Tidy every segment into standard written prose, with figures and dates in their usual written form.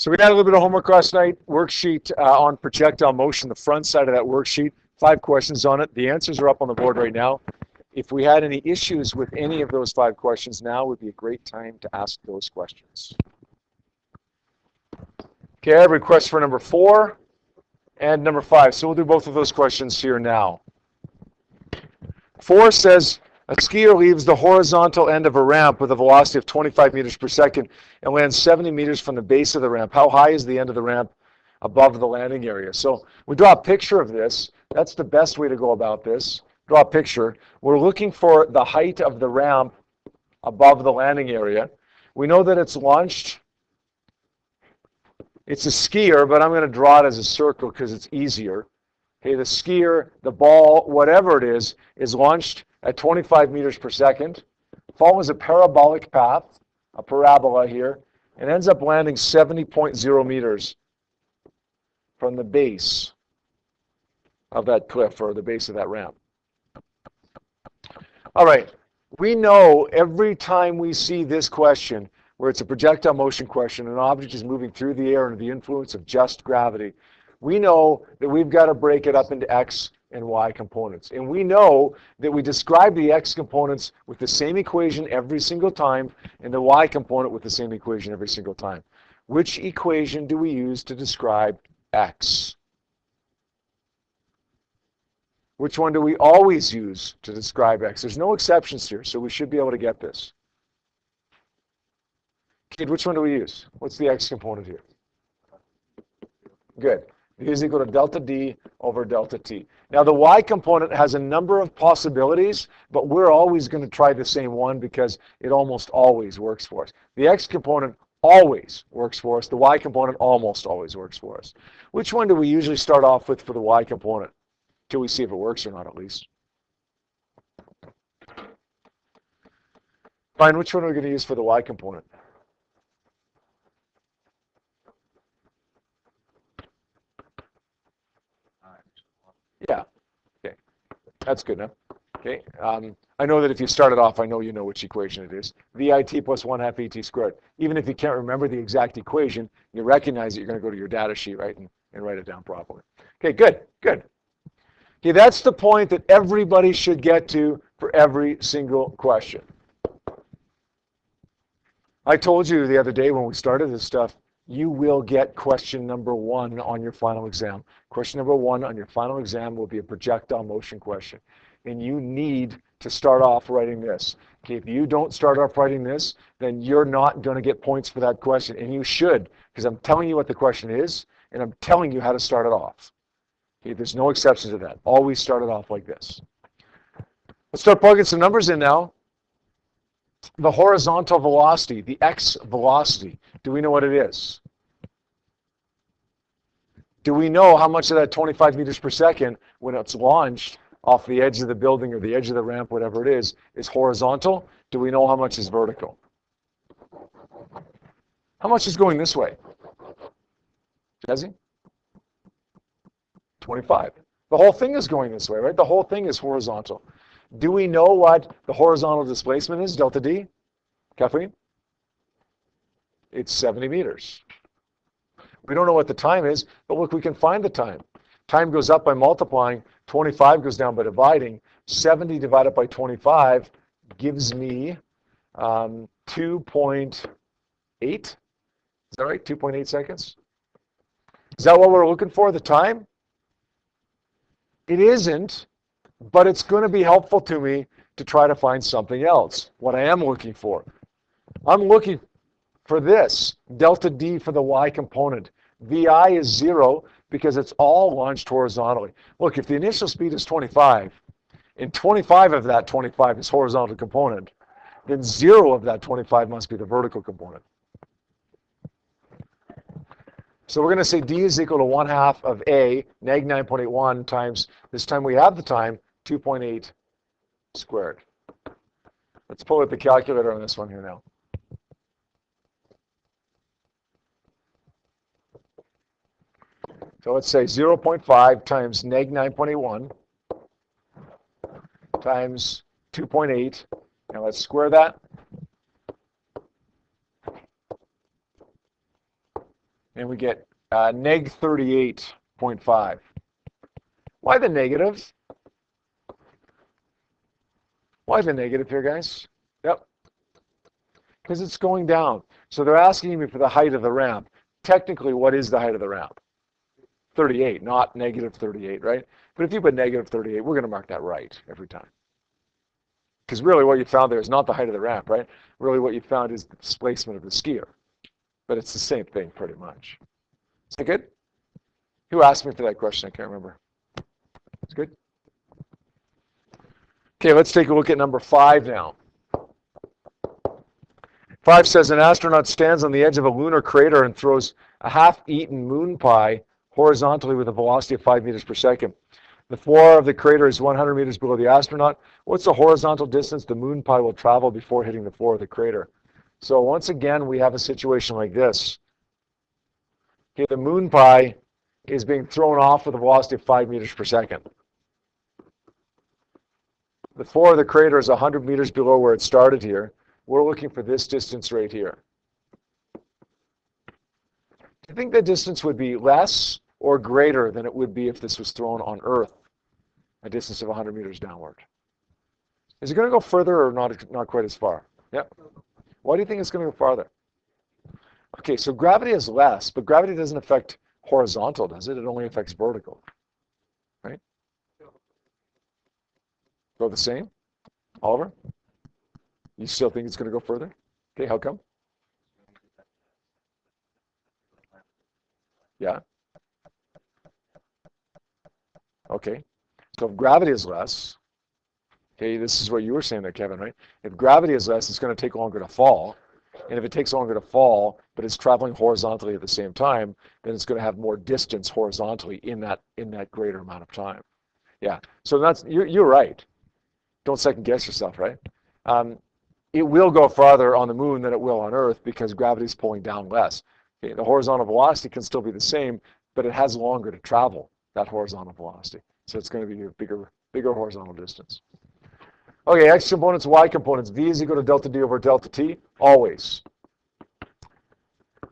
So we had a little bit of homework last night, worksheet on projectile motion, the front side of that worksheet, 5 questions on it. The answers are up on the board right now. If we had any issues with any of those 5 questions, now would be a great time to ask those questions. Okay, I have a request for number 4 and number 5. So we'll do both of those questions here now. 4 says, a skier leaves the horizontal end of a ramp with a velocity of 25 meters per second and lands 70 meters from the base of the ramp. How high is the end of the ramp above the landing area? So we draw a picture of this. That's the best way to go about this. Draw a picture. We're looking for the height of the ramp above the landing area. We know that it's launched. It's a skier, but I'm going to draw it as a circle because it's easier. Okay, the skier, the ball, whatever it is launched at 25 meters per second, follows a parabolic path, a parabola here, and ends up landing 70.0 meters from the base of that cliff or the base of that ramp. All right, we know every time we see this question, where it's a projectile motion question, an object is moving through the air under the influence of just gravity, we know that we've got to break it up into x and y components. And we know that we describe the x components with the same equation every single time and the y component with the same equation every single time. Which equation do we use to describe x? Which one do we always use to describe x? There's no exceptions here, so we should be able to get this. Kid, which one do we use? What's the x component here? Good. D is equal to delta D over delta T. Now the y component has a number of possibilities, but we're always going to try the same one because it almost always works for us. The x component always works for us. The y component almost always works for us. Which one do we usually start off with for the y component? Till we see if it works or not, at least. Fine, which one are we going to use for the y component? Yeah, okay, that's good enough. Okay, I know that if you start it off, I know you know which equation it is. VIT plus 1/2 ET squared. Even if you can't remember the exact equation, you recognize that you're going to go to your data sheet, right, and write it down properly. Okay, good, good. Okay, that's the point that everybody should get to for every single question. I told you the other day when we started this stuff, you will get question number 1 on your final exam. Question number 1 on your final exam will be a projectile motion question. And you need to start off writing this. Okay, if you don't start off writing this, then you're not going to get points for that question. And you should, because I'm telling you what the question is, and I'm telling you how to start it off. Okay, there's no exceptions to that. Always start it off like this. Let's start plugging some numbers in now. The horizontal velocity, the x velocity, do we know what it is? Do we know how much of that 25 meters per second, when it's launched off the edge of the building or the edge of the ramp, whatever it is horizontal? Do we know how much is vertical? How much is going this way? Jesse? 25. The whole thing is going this way, right? The whole thing is horizontal. Do we know what the horizontal displacement is, delta D? Kathleen? It's 70 meters. We don't know what the time is, but look, we can find the time. Time goes up by multiplying. 25 goes down by dividing. 70 divided by 25 gives me 2.8. Is that right? 2.8 seconds? Is that what we're looking for, the time? It isn't, but it's going to be helpful to me to try to find something else. What I am looking for. I'm looking for this, delta D for the y component. VI is 0 because it's all launched horizontally. Look, if the initial speed is 25, and 25 of that 25 is horizontal component, then 0 of that 25 must be the vertical component. So we're going to say D is equal to 1/2 of A, neg 9.81 times, this time we have the time, 2.8 squared. Let's pull out the calculator on this one here now. So let's say 0.5 times neg 9.81 times 2.8. Now let's square that. and we get neg 38.5. Why the negative? Why the negative here, guys? Yep. Because it's going down. So they're asking me for the height of the ramp. Technically, what is the height of the ramp? 38, not negative 38, right? But if you put negative 38, we're going to mark that right every time. Because really what you found there is not the height of the ramp, right? Really what you found is the displacement of the skier. But it's the same thing pretty much. Is that good? Who asked me for that question? I can't remember. It's good? Okay, let's take a look at number 5 now. 5 says an astronaut stands on the edge of a lunar crater and throws a half-eaten moon pie horizontally with a velocity of 5 meters per second. The floor of the crater is 100 meters below the astronaut. What's the horizontal distance the moon pie will travel before hitting the floor of the crater? So once again, we have a situation like this. Okay, the moon pie is being thrown off with a velocity of 5 meters per second. The floor of the crater is 100 meters below where it started here. We're looking for this distance right here. Do you think the distance would be less or greater than it would be if this was thrown on Earth, a distance of 100 meters downward? Is it going to go further or not quite as far? Yep. Why do you think it's going to go farther? Okay, so gravity is less, but gravity doesn't affect horizontal, does it? It only affects vertical, right? Go the same? Oliver? You still think it's going to go further? Okay, how come? Yeah. Okay. So if gravity is less, okay, this is what you were saying there, Kevin, right? If gravity is less, it's going to take longer to fall. And if it takes longer to fall, but it's traveling horizontally at the same time, then it's going to have more distance horizontally in that greater amount of time. Yeah. So you're right. Don't second guess yourself, right? It will go farther on the moon than it will on Earth because gravity is pulling down less. Okay, the horizontal velocity can still be the same, but it has longer to travel, that horizontal velocity. So it's going to be a bigger horizontal distance. Okay, x components, y components. V is equal to delta d over delta t, always.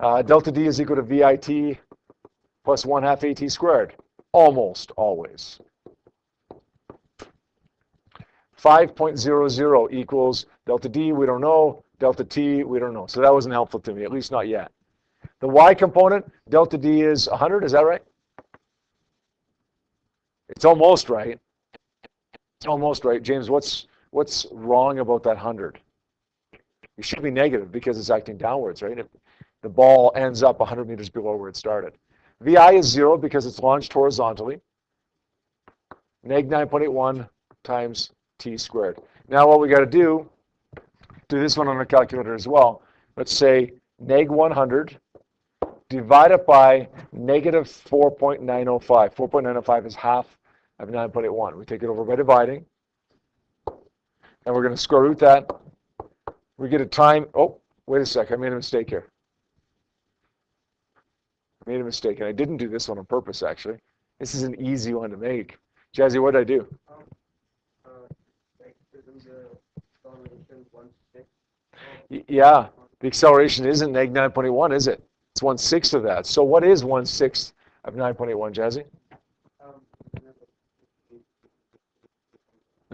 Delta d is equal to VIT plus 1/2 AT squared, almost always. 5.00 equals delta d, we don't know, delta t, we don't know. So that wasn't helpful to me, at least not yet. The y component, delta d is 100, is that right? It's almost right. It's almost right. James, what's wrong about that 100? It should be negative because it's acting downwards, right? The ball ends up 100 meters below where it started. VI is 0 because it's launched horizontally. Neg 9.81 times t squared. Now what we got to do this one on a calculator as well. Let's say neg 100 divided by negative 4.905. 4.905 is half of 9.81. We take it over by dividing. And we're going to square root that. We get a time. Oh, wait a sec. I made a mistake here. I made a mistake. And I didn't do this one on purpose, actually. This is an easy one to make. Jazzy, what did I do? Yeah, the acceleration isn't neg 9.81, is it? It's 1/6 of that. So what is 1/6 of 9.81, Jazzy?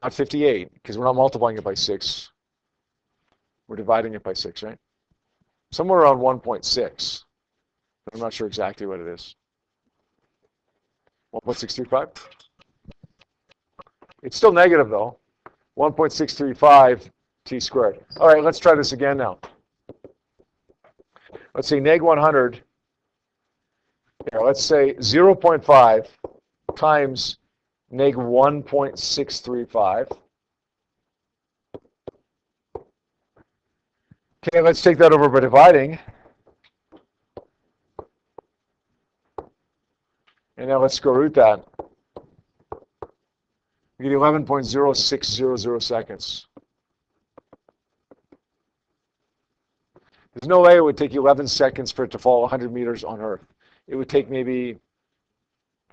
Not 58, because we're not multiplying it by 6. We're dividing it by 6, right? Somewhere around 1.6. But I'm not sure exactly what it is. 1.635? It's still negative, though. 1.635 t squared. All right, let's try this again now. Let's say neg 100. Here, let's say 0.5 times neg 1.635. Okay, let's take that over by dividing. And now let's square root that. We get 11.0600 seconds. There's no way it would take 11 seconds for it to fall 100 meters on Earth. It would take maybe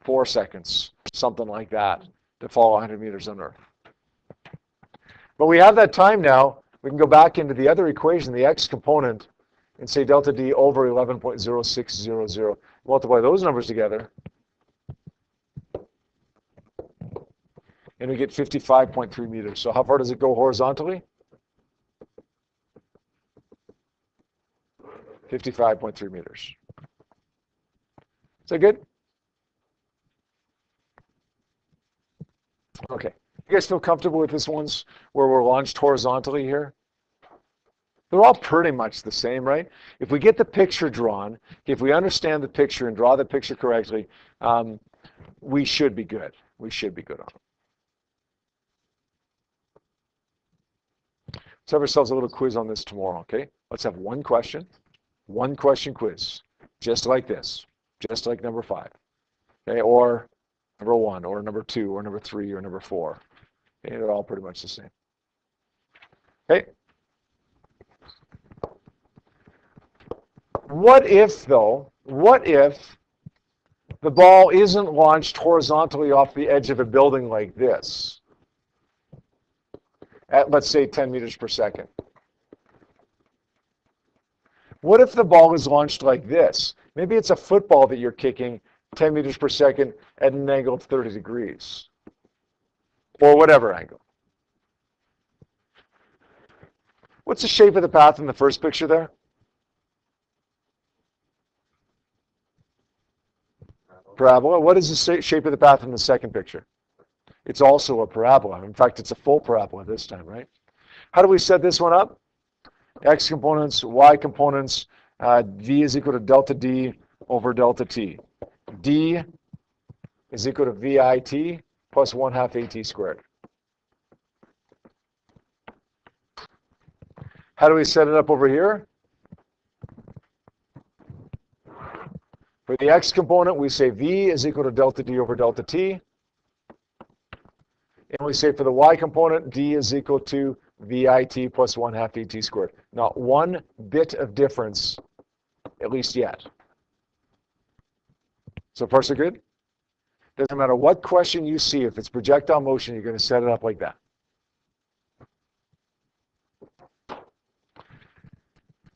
4 seconds, something like that, to fall 100 meters on Earth. But we have that time now. We can go back into the other equation, the x component and say delta D over 11.0600. Multiply those numbers together, and we get 55.3 meters. So how far does it go horizontally? 55.3 meters. Is that good? Okay. You guys feel comfortable with this ones where we're launched horizontally here? They're all pretty much the same, right? If we get the picture drawn, if we understand the picture and draw the picture correctly, we should be good. We should be good on them. Let's have ourselves a little quiz on this tomorrow, okay? Let's have one question quiz, just like this, just like number 5, okay? Or number 1, or number 2, or number 3, or number 4. Okay, they're all pretty much the same. Okay. What if, though, what if the ball isn't launched horizontally off the edge of a building like this at, let's say, 10 meters per second? What if the ball is launched like this? Maybe it's a football that you're kicking 10 meters per second at an angle of 30 degrees, or whatever angle. What's the shape of the path in the first picture there? Parabola. What is the shape of the path in the second picture? It's also a parabola. In fact, it's a full parabola this time, right? How do we set this one up? X components, Y components, V is equal to delta D over delta T. D is equal to VIT plus 1/2 AT squared. How do we set it up over here? For the X component, we say V is equal to delta D over delta T. And we say for the Y component, D is equal to VIT plus 1/2 AT squared. Not one bit of difference, at least yet. So far, so good? Doesn't matter what question you see, if it's projectile motion, you're going to set it up like that.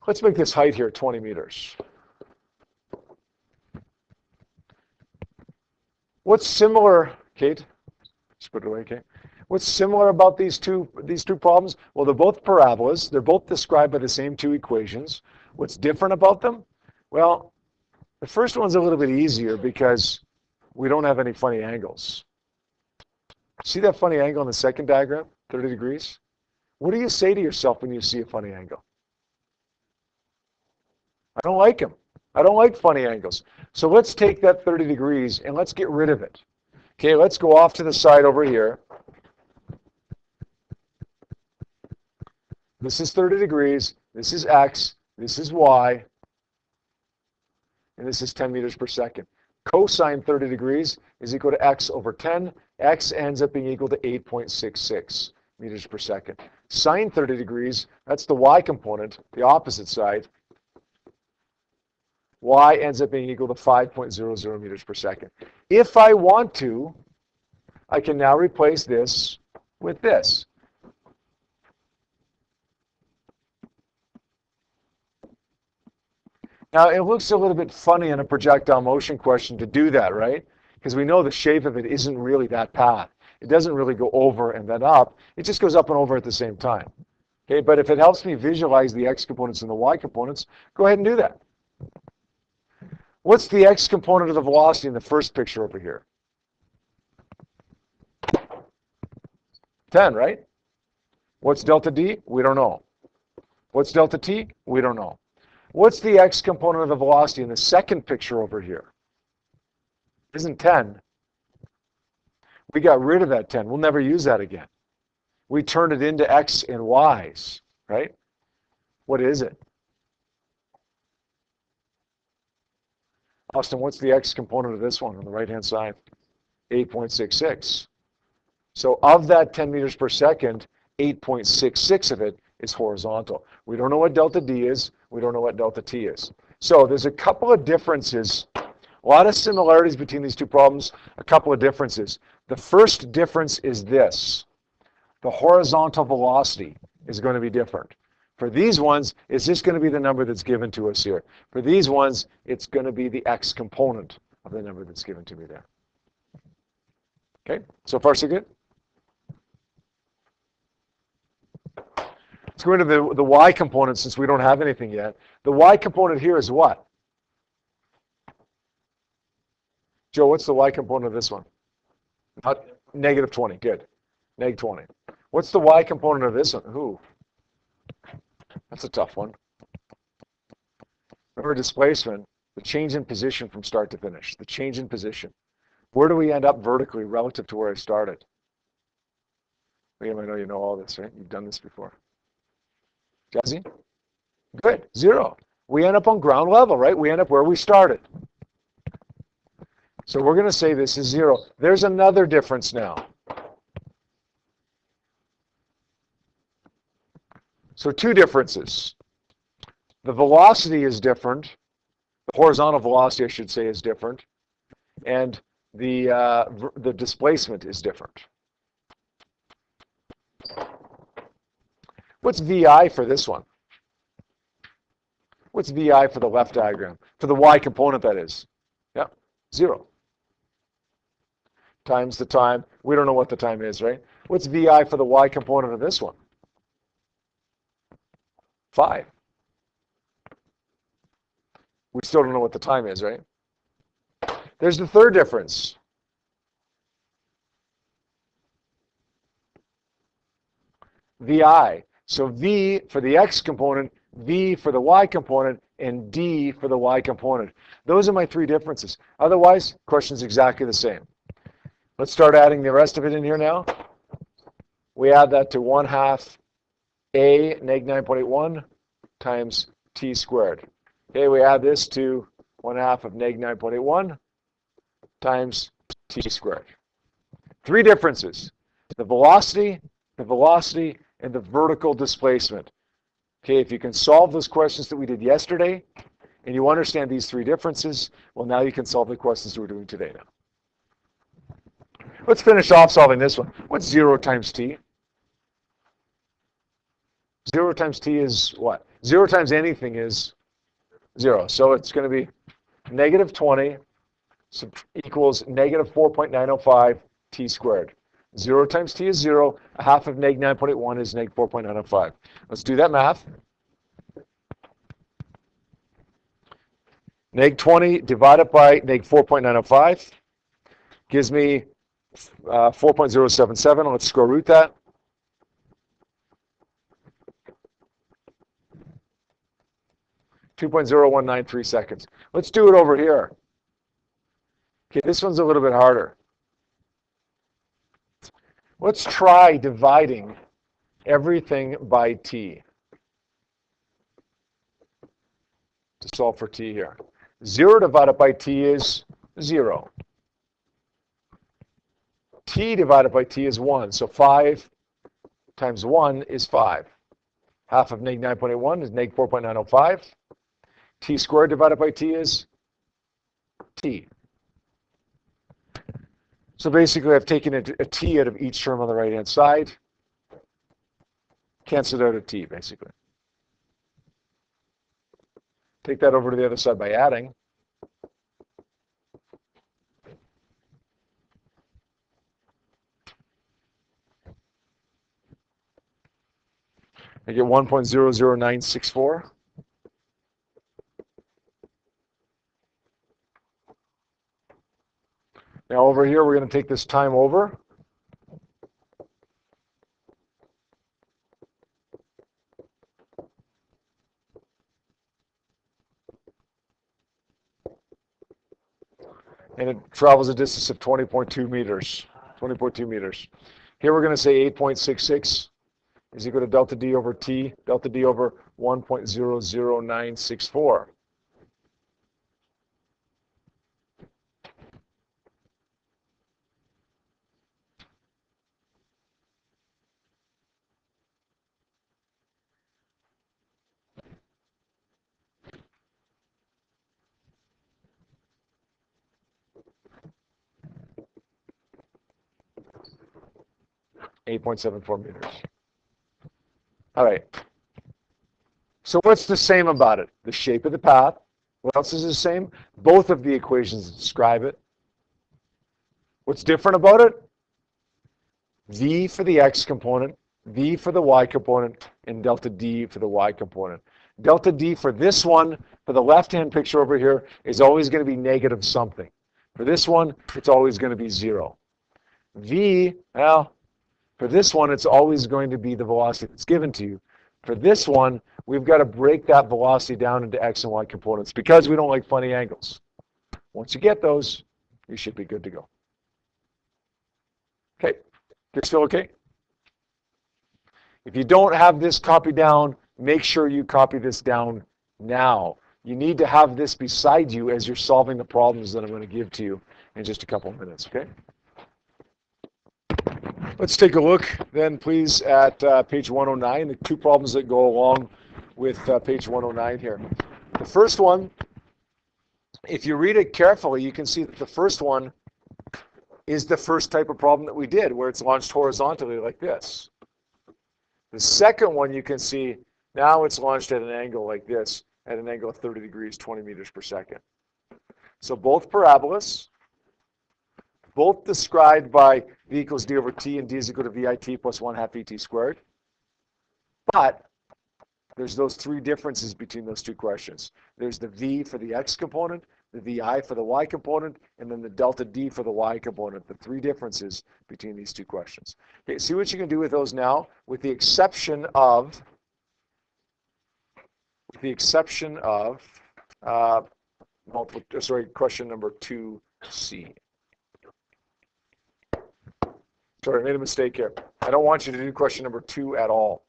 Let's make this height here 20 meters. What's similar, Kate? Just put it away, Kate. What's similar about these two problems? Well, they're both parabolas. They're both described by the same two equations. What's different about them? Well, the first one's a little bit easier because we don't have any funny angles. See that funny angle in the second diagram, 30 degrees? What do you say to yourself when you see a funny angle? I don't like them. I don't like funny angles. So let's take that 30 degrees and let's get rid of it. Okay, let's go off to the side over here. This is 30 degrees. This is X. This is Y. And this is 10 meters per second. Cosine 30 degrees is equal to X over 10. X ends up being equal to 8.66 meters per second. Sine 30 degrees, that's the Y component, the opposite side. Y ends up being equal to 5.00 meters per second. If I want to, I can now replace this with this. Now, it looks a little bit funny in a projectile motion question to do that, right? Because we know the shape of it isn't really that path. It doesn't really go over and then up. It just goes up and over at the same time. Okay, but if it helps me visualize the X components and the Y components, go ahead and do that. What's the X component of the velocity in the first picture over here? 10, right? What's delta D? We don't know. What's delta T? We don't know. What's the X component of the velocity in the second picture over here? Isn't 10. We got rid of that 10. We'll never use that again. We turned it into X and Y's, right? What is it? Austin, what's the X component of this one on the right-hand side? 8.66. So of that 10 meters per second, 8.66 of it is horizontal. We don't know what delta D is. We don't know what delta T is. So there's a couple of differences, a lot of similarities between these two problems, a couple of differences. The first difference is this. The horizontal velocity is going to be different. For these ones, it's just going to be the number that's given to us here. For these ones, it's going to be the x component of the number that's given to me there. Okay, so far so good? Let's go into the y component since we don't have anything yet. The y component here is what? Joe, what's the y component of this one? Negative 20, good. Negative 20. What's the y component of this one? Ooh, that's a tough one. Remember displacement, the change in position from start to finish, the change in position. Where do we end up vertically relative to where I started? Liam, I know you know all this, right? You've done this before. Jazzy? Good, 0. We end up on ground level, right? We end up where we started. So we're going to say this is 0. There's another difference now. So 2 differences. The velocity is different. The horizontal velocity, I should say, is different. And the displacement is different. What's VI for this one? What's VI for the left diagram? For the y component, that is. Yeah, 0. Times the time. We don't know what the time is, right? What's VI for the y component of this one? 5. We still don't know what the time is, right? There's the third difference. VI. So V for the x component, V for the y component, and D for the y component. Those are my 3 differences. Otherwise, question's exactly the same. Let's start adding the rest of it in here now. We add that to 1/2 a neg 9.81 times t squared. Okay, we add this to 1/2 of neg 9.81 times t squared. 3 differences: the velocity, and the vertical displacement. Okay, if you can solve those questions that we did yesterday, and you understand these 3 differences, well, now you can solve the questions we're doing today now. Let's finish off solving this one. What's 0 times t? 0 times t is what? 0 times anything is 0. So it's going to be negative 20 equals negative 4.905 t squared. 0 times t is 0. 1/2 of neg 9.81 is neg 4.905. Let's do that math. Neg 20 divided by neg 4.905 gives me 4.077. Let's square root that. (2.0193 seconds). Let's do it over here. Okay, this one's a little bit harder. Let's try dividing everything by t to solve for t here. 0 divided by t is 0. T divided by t is 1. So 5 times 1 is 5. 1/2 of neg 9.81 is neg 4.905. T squared divided by t is t. So basically, I've taken a t out of each term on the right-hand side, canceled out a t, basically. Take that over to the other side by adding. I get 1.00964. Now over here, we're going to take this time over. And it travels a distance of 20.2 meters. 20.2 meters. Here we're going to say 8.66 is equal to delta D over T, delta D over 1.00964. .74 meters. All right. So what's the same about it? The shape of the path. What else is the same? Both of the equations describe it. What's different about it? V for the x component, V for the y component, and delta D for the y component. Delta D for this one, for the left-hand picture over here, is always going to be negative something. For this one, it's always going to be 0. V, well, for this one, it's always going to be the velocity that's given to you. For this one, we've got to break that velocity down into x and y components because we don't like funny angles. Once you get those, you should be good to go. Okay, you're still okay? If you don't have this copied down, make sure you copy this down now. You need to have this beside you as you're solving the problems that I'm going to give to you in just a couple of minutes, okay? Let's take a look then, please, at page 109, the 2 problems that go along with page 109 here. The first one, if you read it carefully, you can see that the first one is the first type of problem that we did, where it's launched horizontally like this. The second one, you can see, now it's launched at an angle like this, at an angle of 30 degrees, 20 meters per second. So both parabolas, both described by v equals d over t and d is equal to vit plus 1/2 et squared. But there's those 3 differences between those 2 questions. There's the v for the x component, the vi for the y component, and then the delta d for the y component, the 3 differences between these 2 questions. Okay, see what you can do with those now, with the exception of question number 2c. Sorry, I made a mistake here. I don't want you to do question number 2 at all.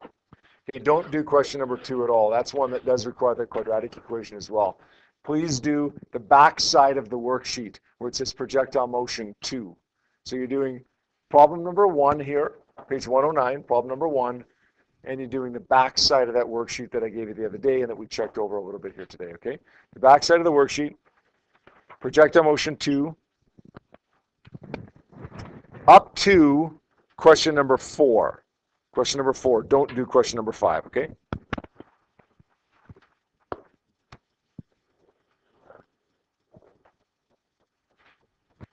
Okay, don't do question number 2 at all. That's one that does require the quadratic equation as well. Please do the back side of the worksheet where it says projectile motion 2. So you're doing problem number 1 here, page 109, problem number 1, and you're doing the back side of that worksheet that I gave you the other day and that we checked over a little bit here today, okay? The back side of the worksheet, projectile motion 2, up to question number 4. Question number 4, don't do question number 5, okay?